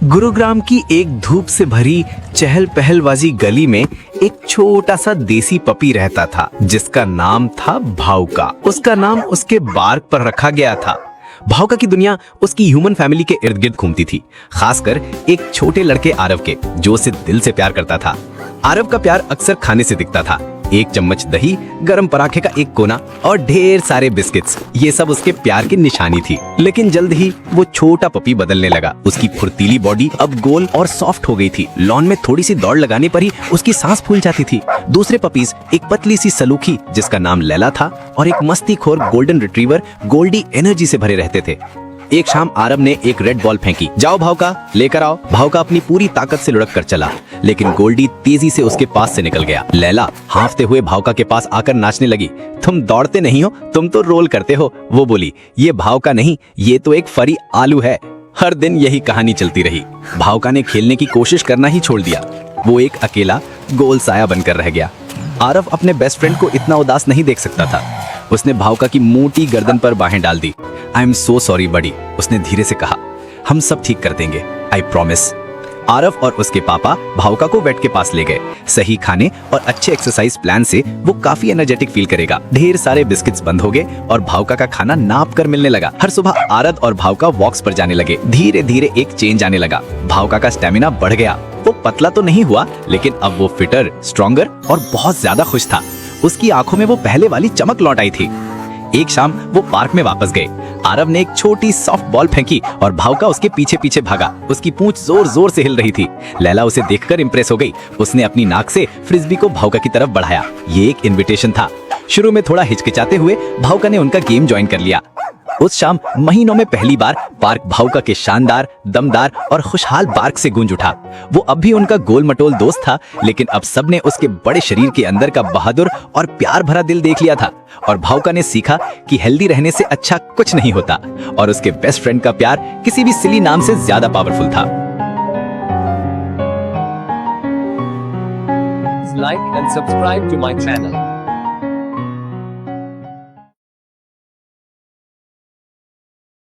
गुरुग्राम की एक धूप से भरी चहल पहल वाली गली में एक छोटा सा देसी पपी रहता था जिसका नाम था भावका। उसका नाम उसके बार्क पर रखा गया था। भावका की दुनिया उसकी ह्यूमन फैमिली के इर्द गिर्द घूमती थी, खासकर एक छोटे लड़के आरव के, जो उसे दिल से प्यार करता था। आरव का प्यार अक्सर खाने से दिखता था। एक चम्मच दही, गरम पराठे का एक कोना और ढेर सारे बिस्किट्स, ये सब उसके प्यार की निशानी थी। लेकिन जल्द ही वो छोटा पपी बदलने लगा। उसकी फुर्तीली बॉडी अब गोल और सॉफ्ट हो गई थी। लॉन में थोड़ी सी दौड़ लगाने पर ही उसकी सांस फूल जाती थी। दूसरे पपीज एक पतली सी सलूखी जिसका नाम लैला था और एक मस्तीखोर गोल्डन रिट्रीवर गोल्डी एनर्जी से भरे रहते थे। एक शाम आरव ने एक रेड बॉल फेंकी। जाओ भावका, लेकर आओ। भावका अपनी पूरी ताकत से लुढ़क कर चला, लेकिन गोल्डी तेजी से उसके पास से निकल गया। लैला हांफते हुए भावका के पास आकर नाचने लगी। तुम दौड़ते नहीं हो, तुम तो रोल करते हो, वो बोली। ये भावका नहीं, ये तो एक फरी आलू है। हर दिन यही कहानी चलती रही। भावका ने खेलने की कोशिश करना ही छोड़ दिया। वो एक अकेला गोल साया बनकर रह गया। आरव अपने बेस्ट फ्रेंड को इतना उदास नहीं देख सकता था। उसने भावका की मोटी गर्दन पर बाहें डाल दी। आई एम सो सॉरी बडी, उसने धीरे से कहा। हम सब ठीक कर देंगे, आई प्रॉमिस। आरव और उसके पापा भावका को वेट के पास ले गए। सही खाने और अच्छे एक्सरसाइज प्लान से वो काफी एनर्जेटिक फील करेगा। ढेर सारे बिस्किट्स बंद हो गए और भावका का खाना नाप कर मिलने लगा। हर सुबह आरव और भावका वॉक्स पर जाने लगे। धीरे धीरे एक चेंज आने लगा। भावका का स्टेमिना बढ़ गया। वो पतला तो नहीं हुआ, लेकिन अब वो फिटर, स्ट्रॉन्गर और बहुत ज्यादा खुश था। उसकी आंखों में वो पहले वाली चमक लौट आई थी। एक शाम वो पार्क में वापस गए। आरव ने एक छोटी सॉफ्ट बॉल फेंकी और भावका उसके पीछे पीछे भागा। उसकी पूंछ जोर जोर से हिल रही थी। लैला उसे देखकर इंप्रेस हो गई। उसने अपनी नाक से फ्रिस्बी को भावका की तरफ बढ़ाया। ये एक इनविटेशन था। शुरू में थोड़ा हिचकिचाते हुए भावका ने उनका गेम ज्वाइन कर लिया। उस शाम महीनों में पहली बार पार्क भावका के शानदार, दमदार और खुशहाल बार्क से गूंज उठा। वो अब भी उनका गोल मटोल दोस्त था, लेकिन अब सबने उसके बड़े शरीर के अंदर का बहादुर और प्यार भरा दिल देख लिया था। और भावका ने सीखा कि हेल्दी रहने से अच्छा कुछ नहीं होता और उसके बेस्ट फ्रेंड का प्यार किसी भी सिली नाम से ज्यादा पावरफुल था। Like and subscribe to my channel.